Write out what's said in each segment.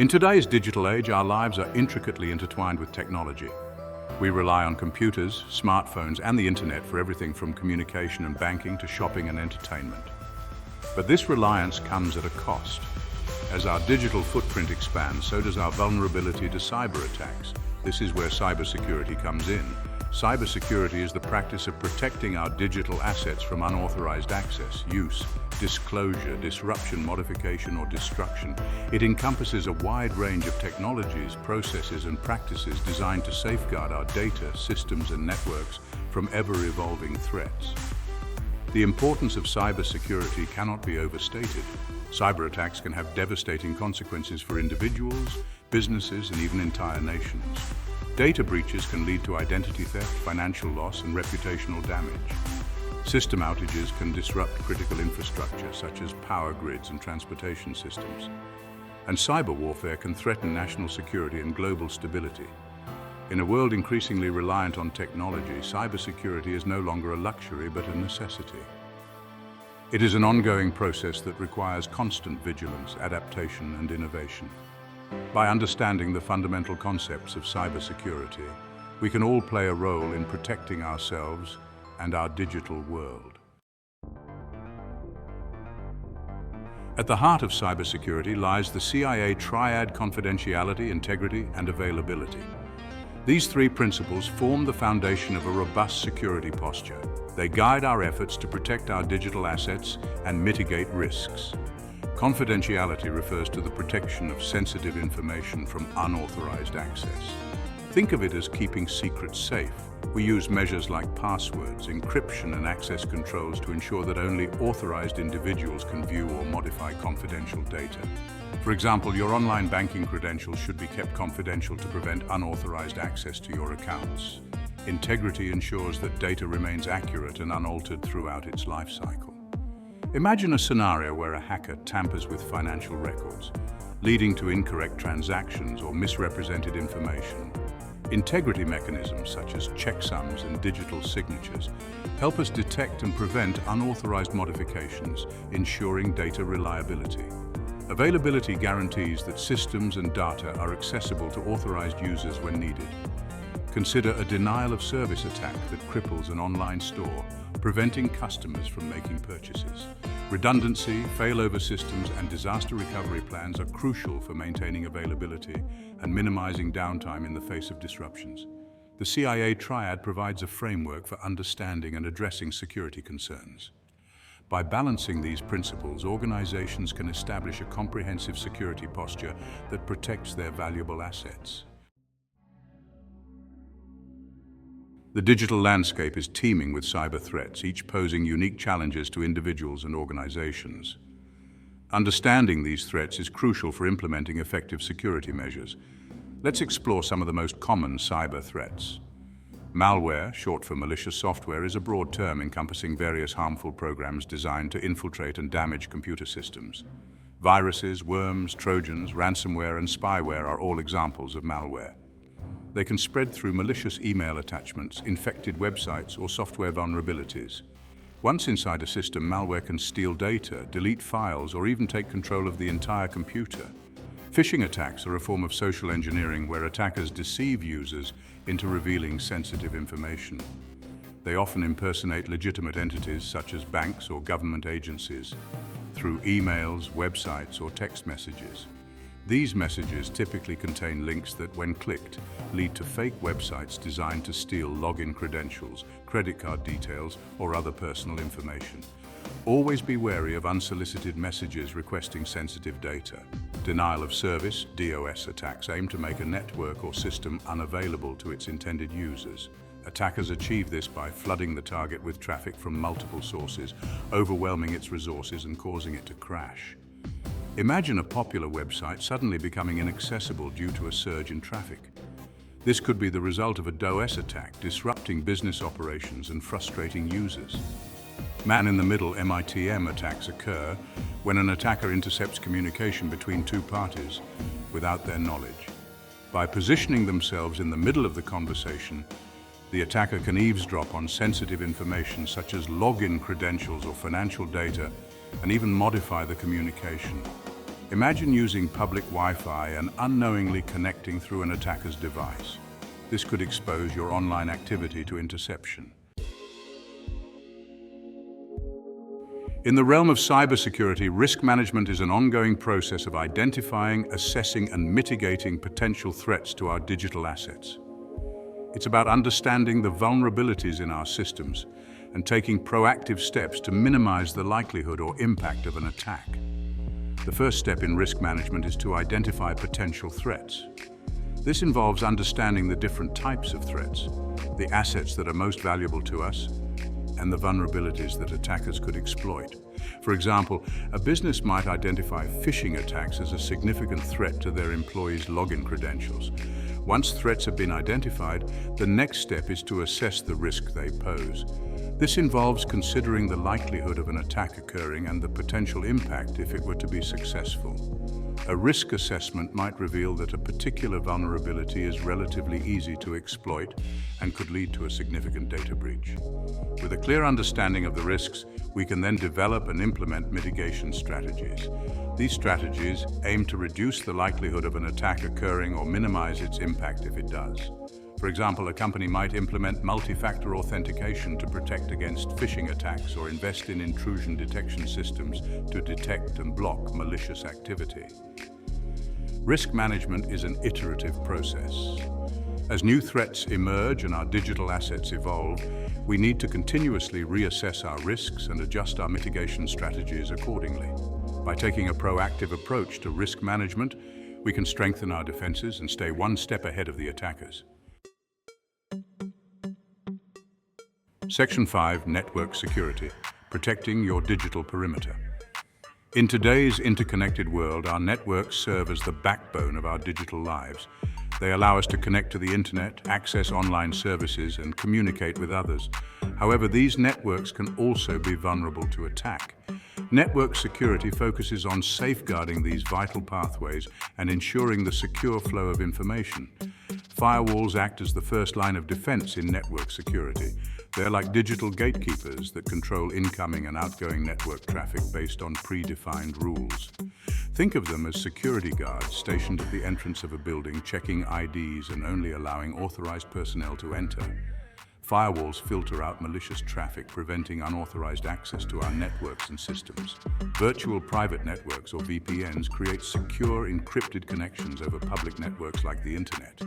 In today's digital age, our lives are intricately intertwined with technology. We rely on computers, smartphones, and the internet for everything from communication and banking to shopping and entertainment. But this reliance comes at a cost. As our digital footprint expands, so does our vulnerability to cyber attacks. This is where cybersecurity comes in. Cybersecurity is the practice of protecting our digital assets from unauthorized access, use, disclosure, disruption, modification, or destruction. It encompasses a wide range of technologies, processes, and practices designed to safeguard our data, systems, and networks from ever-evolving threats. The importance of cybersecurity cannot be overstated. Cyber attacks can have devastating consequences for individuals, businesses, and even entire nations. Data breaches can lead to identity theft, financial loss, and reputational damage. System outages can disrupt critical infrastructure such as power grids and transportation systems. And cyber warfare can threaten national security and global stability. In a world increasingly reliant on technology, cybersecurity is no longer a luxury but a necessity. It is an ongoing process that requires constant vigilance, adaptation, and innovation. By understanding the fundamental concepts of cybersecurity, we can all play a role in protecting ourselves and our digital world. At the heart of cybersecurity lies the CIA triad: confidentiality, integrity, and availability. These three principles form the foundation of a robust security posture. They guide our efforts to protect our digital assets and mitigate risks. Confidentiality refers to the protection of sensitive information from unauthorized access. Think of it as keeping secrets safe. We use measures like passwords, encryption, and access controls to ensure that only authorized individuals can view or modify confidential data. For example, your online banking credentials should be kept confidential to prevent unauthorized access to your accounts. Integrity ensures that data remains accurate and unaltered throughout its life cycle. Imagine a scenario where a hacker tampers with financial records, leading to incorrect transactions or misrepresented information. Integrity mechanisms such as checksums and digital signatures help us detect and prevent unauthorized modifications, ensuring data reliability. Availability guarantees that systems and data are accessible to authorized users when needed. Consider a denial of service attack that cripples an online store, preventing customers from making purchases. Redundancy, failover systems, and disaster recovery plans are crucial for maintaining availability and minimizing downtime in the face of disruptions. The CIA triad provides a framework for understanding and addressing security concerns. By balancing these principles, organizations can establish a comprehensive security posture that protects their valuable assets. The digital landscape is teeming with cyber threats, each posing unique challenges to individuals and organizations. Understanding these threats is crucial for implementing effective security measures. Let's explore some of the most common cyber threats. Malware, short for malicious software, is a broad term encompassing various harmful programs designed to infiltrate and damage computer systems. Viruses, worms, trojans, ransomware, and spyware are all examples of malware. They can spread through malicious email attachments, infected websites, or software vulnerabilities. Once inside a system, malware can steal data, delete files, or even take control of the entire computer. Phishing attacks are a form of social engineering where attackers deceive users into revealing sensitive information. They often impersonate legitimate entities such as banks or government agencies through emails, websites, or text messages. These messages typically contain links that, when clicked, lead to fake websites designed to steal login credentials, credit card details, or other personal information. Always be wary of unsolicited messages requesting sensitive data. Denial of service, DOS attacks aim to make a network or system unavailable to its intended users. Attackers achieve this by flooding the target with traffic from multiple sources, overwhelming its resources and causing it to crash. Imagine a popular website suddenly becoming inaccessible due to a surge in traffic. This could be the result of a DOS attack, disrupting business operations and frustrating users. Man-in-the-middle MITM attacks occur when an attacker intercepts communication between two parties without their knowledge. By positioning themselves in the middle of the conversation, the attacker can eavesdrop on sensitive information such as login credentials or financial data, and even modify the communication. Imagine using public Wi-Fi and unknowingly connecting through an attacker's device. This could expose your online activity to interception. In the realm of cybersecurity, risk management is an ongoing process of identifying, assessing, and mitigating potential threats to our digital assets. It's about understanding the vulnerabilities in our systems and taking proactive steps to minimize the likelihood or impact of an attack. The first step in risk management is to identify potential threats. This involves understanding the different types of threats, the assets that are most valuable to us, and the vulnerabilities that attackers could exploit. For example, a business might identify phishing attacks as a significant threat to their employees' login credentials. Once threats have been identified, the next step is to assess the risk they pose. This involves considering the likelihood of an attack occurring and the potential impact if it were to be successful. A risk assessment might reveal that a particular vulnerability is relatively easy to exploit and could lead to a significant data breach. With a clear understanding of the risks, we can then develop and implement mitigation strategies. These strategies aim to reduce the likelihood of an attack occurring or minimize its impact if it does. For example, a company might implement multi-factor authentication to protect against phishing attacks or invest in intrusion detection systems to detect and block malicious activity. Risk management is an iterative process. As new threats emerge and our digital assets evolve, we need to continuously reassess our risks and adjust our mitigation strategies accordingly. By taking a proactive approach to risk management, we can strengthen our defenses and stay one step ahead of the attackers. Section 5, Network Security, protecting your digital perimeter. In today's interconnected world, our networks serve as the backbone of our digital lives. They allow us to connect to the internet, access online services, and communicate with others. However, these networks can also be vulnerable to attack. Network security focuses on safeguarding these vital pathways and ensuring the secure flow of information. Firewalls act as the first line of defense in network security. They're like digital gatekeepers that control incoming and outgoing network traffic based on predefined rules. Think of them as security guards stationed at the entrance of a building, checking IDs and only allowing authorized personnel to enter. Firewalls filter out malicious traffic, preventing unauthorized access to our networks and systems. Virtual private networks, or VPNs, create secure, encrypted connections over public networks like the internet.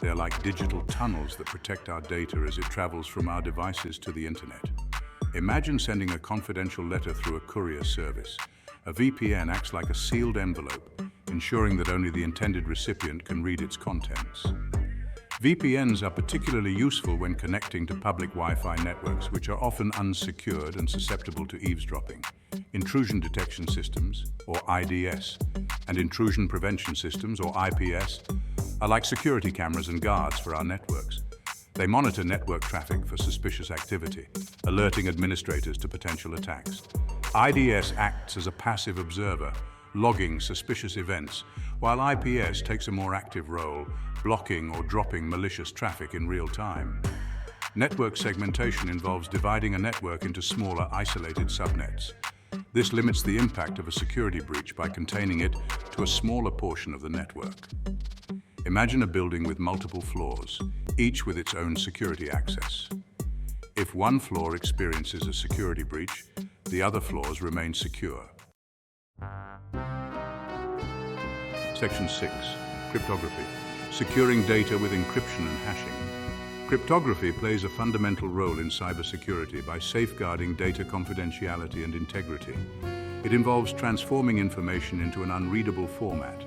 They are like digital tunnels that protect our data as it travels from our devices to the internet. Imagine sending a confidential letter through a courier service. A VPN acts like a sealed envelope, ensuring that only the intended recipient can read its contents. VPNs are particularly useful when connecting to public Wi-Fi networks, which are often unsecured and susceptible to eavesdropping. Intrusion detection systems, or IDS, and intrusion prevention systems, or IPS, are like security cameras and guards for our networks. They monitor network traffic for suspicious activity, alerting administrators to potential attacks. IDS acts as a passive observer, logging suspicious events, while IPS takes a more active role, blocking or dropping malicious traffic in real time. Network segmentation involves dividing a network into smaller, isolated subnets. This limits the impact of a security breach by containing it to a smaller portion of the network. Imagine a building with multiple floors, each with its own security access. If one floor experiences a security breach, the other floors remain secure. Section 6, Cryptography, securing data with encryption and hashing. Cryptography plays a fundamental role in cybersecurity by safeguarding data confidentiality and integrity. It involves transforming information into an unreadable format,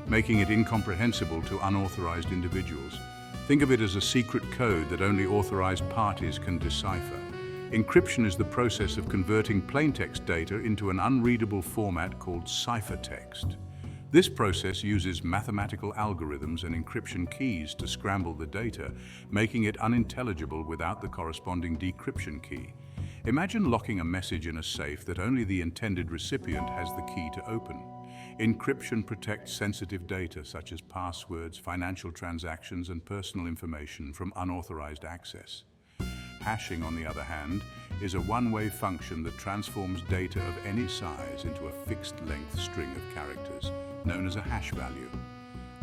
making it incomprehensible to unauthorized individuals. Think of it as a secret code that only authorized parties can decipher. Encryption is the process of converting plaintext data into an unreadable format called ciphertext. This process uses mathematical algorithms and encryption keys to scramble the data, making it unintelligible without the corresponding decryption key. Imagine locking a message in a safe that only the intended recipient has the key to open. Encryption protects sensitive data such as passwords, financial transactions, and personal information from unauthorized access. Hashing, on the other hand, is a one-way function that transforms data of any size into a fixed-length string of characters, known as a hash value.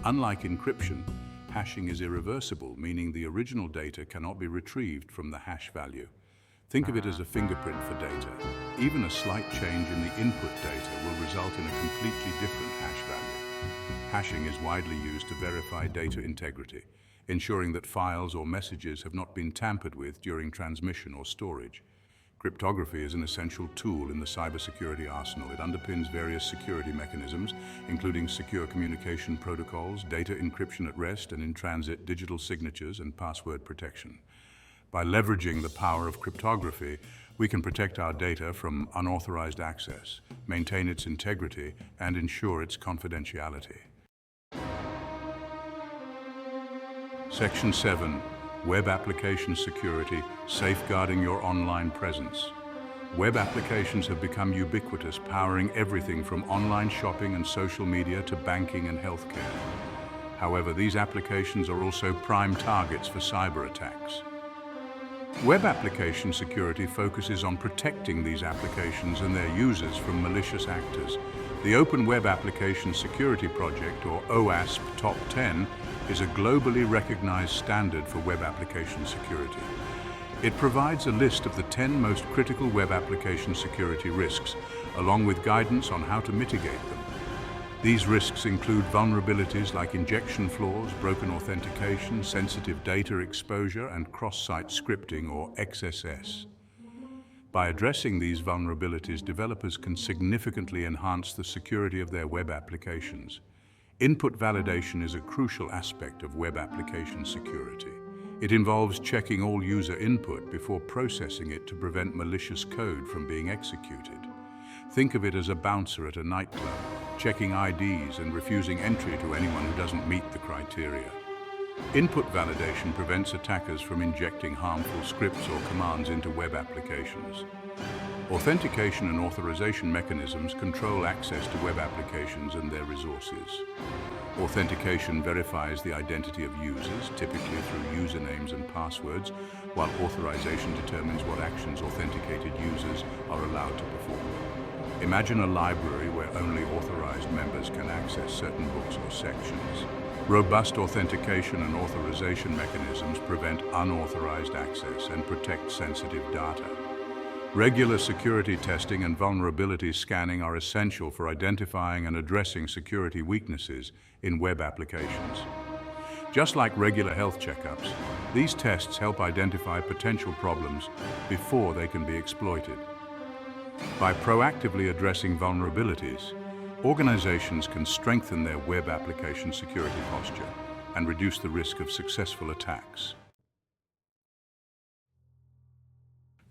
Unlike encryption, hashing is irreversible, meaning the original data cannot be retrieved from the hash value. Think of it as a fingerprint for data. Even a slight change in the input data will result in a completely different hash value. Hashing is widely used to verify data integrity, ensuring that files or messages have not been tampered with during transmission or storage. Cryptography is an essential tool in the cybersecurity arsenal. It underpins various security mechanisms, including secure communication protocols, data encryption at rest and in transit, digital signatures, and password protection. By leveraging the power of cryptography, we can protect our data from unauthorized access, maintain its integrity, and ensure its confidentiality. Section 7. Web Application Security, Safeguarding Your Online Presence. Web applications have become ubiquitous, powering everything from online shopping and social media to banking and healthcare. However, these applications are also prime targets for cyber attacks. Web application security focuses on protecting these applications and their users from malicious actors. The Open Web Application Security Project, or OWASP Top 10, is a globally recognized standard for web application security. It provides a list of the 10 most critical web application security risks, along with guidance on how to mitigate them. These risks include vulnerabilities like injection flaws, broken authentication, sensitive data exposure, and cross-site scripting, or XSS. By addressing these vulnerabilities, developers can significantly enhance the security of their web applications. Input validation is a crucial aspect of web application security. It involves checking all user input before processing it to prevent malicious code from being executed. Think of it as a bouncer at a nightclub, checking IDs and refusing entry to anyone who doesn't meet the criteria. Input validation prevents attackers from injecting harmful scripts or commands into web applications. Authentication and authorization mechanisms control access to web applications and their resources. Authentication verifies the identity of users, typically through usernames and passwords, while authorization determines what actions authenticated users are allowed to perform. Imagine a library where only authorized members can access certain books or sections. Robust authentication and authorization mechanisms prevent unauthorized access and protect sensitive data. Regular security testing and vulnerability scanning are essential for identifying and addressing security weaknesses in web applications. Just like regular health checkups, these tests help identify potential problems before they can be exploited. By proactively addressing vulnerabilities, organizations can strengthen their web application security posture and reduce the risk of successful attacks.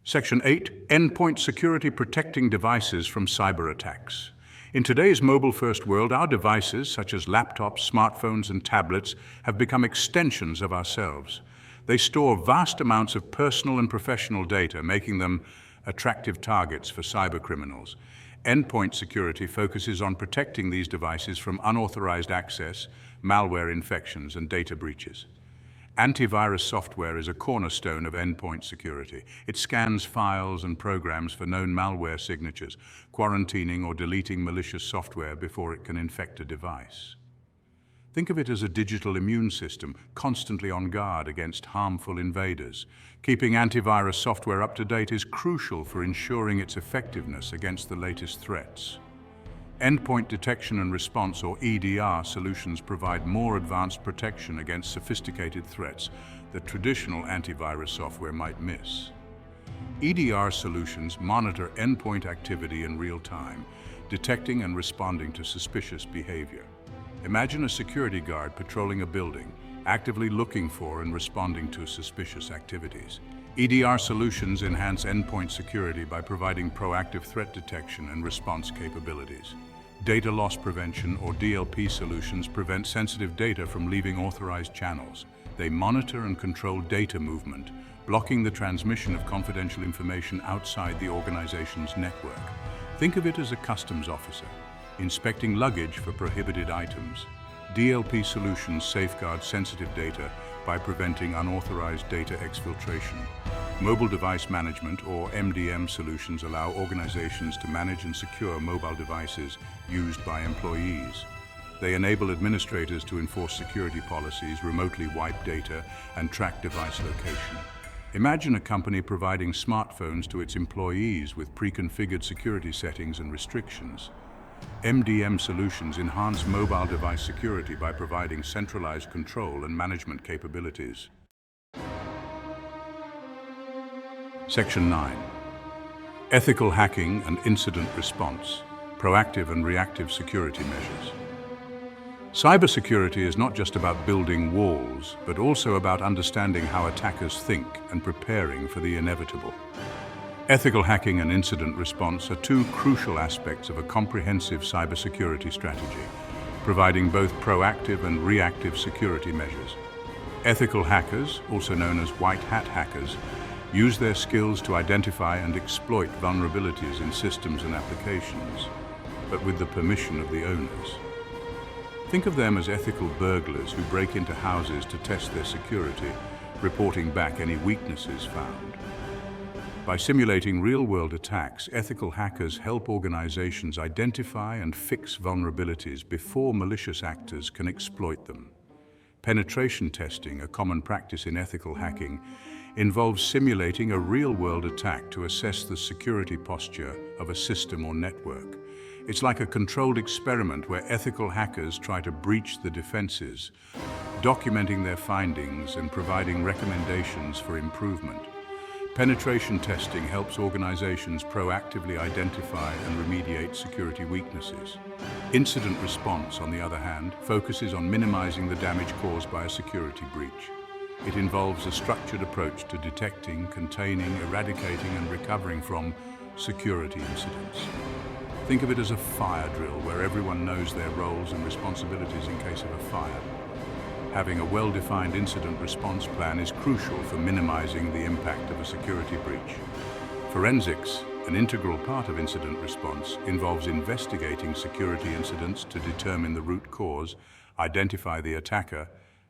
Section 8. Endpoint Security, Protecting Devices from Cyber Attacks. In today's mobile-first world, our devices, such as laptops, smartphones, and tablets, have become extensions of ourselves. They store vast amounts of personal and professional data, making them attractive targets for cybercriminals. Endpoint security focuses on protecting these devices from unauthorized access, malware infections, and data breaches. Antivirus software is a cornerstone of endpoint security. It scans files and programs for known malware signatures, quarantining or deleting malicious software before it can infect a device. Think of it as a digital immune system, constantly on guard against harmful invaders. Keeping antivirus software up to date is crucial for ensuring its effectiveness against the latest threats. Endpoint detection and response, or EDR, solutions provide more advanced protection against sophisticated threats that traditional antivirus software might miss. EDR solutions monitor endpoint activity in real time, detecting and responding to suspicious behavior. Imagine a security guard patrolling a building, actively looking for and responding to suspicious activities. EDR solutions enhance endpoint security by providing proactive threat detection and response capabilities. Data loss prevention, or DLP solutions, prevent sensitive data from leaving authorized channels. They monitor and control data movement, blocking the transmission of confidential information outside the organization's network. Think of it as a customs officer, inspecting luggage for prohibited items. DLP solutions safeguard sensitive data by preventing unauthorized data exfiltration. Mobile device management, or MDM solutions, allow organizations to manage and secure mobile devices used by employees. They enable administrators to enforce security policies, remotely wipe data, and track device location. Imagine a company providing smartphones to its employees with pre-configured security settings and restrictions. MDM solutions enhance mobile device security by providing centralized control and management capabilities. Section 9. Ethical hacking and incident response, proactive and reactive security measures. Cybersecurity is not just about building walls, but also about understanding how attackers think and preparing for the inevitable. Ethical hacking and incident response are two crucial aspects of a comprehensive cybersecurity strategy, providing both proactive and reactive security measures. Ethical hackers, also known as white hat hackers, use their skills to identify and exploit vulnerabilities in systems and applications, but with the permission of the owners. Think of them as ethical burglars who break into houses to test their security, reporting back any weaknesses found. By simulating real-world attacks, ethical hackers help organizations identify and fix vulnerabilities before malicious actors can exploit them. Penetration testing, a common practice in ethical hacking, involves simulating a real-world attack to assess the security posture of a system or network. It's like a controlled experiment where ethical hackers try to breach the defenses, documenting their findings and providing recommendations for improvement. Penetration testing helps organizations proactively identify and remediate security weaknesses. Incident response, on the other hand, focuses on minimizing the damage caused by a security breach. It involves a structured approach to detecting, containing, eradicating, and recovering from security incidents. Think of it as a fire drill where everyone knows their roles and responsibilities in case of a fire. Having a well-defined incident response plan is crucial for minimizing the impact of a security breach. Forensics, an integral part of incident response, involves investigating security incidents to determine the root cause, identify the attacker,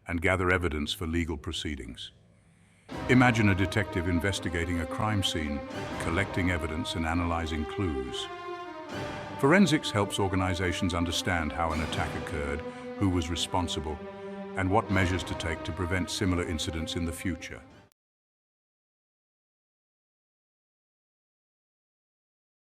and gather evidence for legal proceedings. Imagine a detective investigating a crime scene, collecting evidence and analyzing clues. Forensics helps organizations understand how an attack occurred, who was responsible, and what measures to take to prevent similar incidents in the future.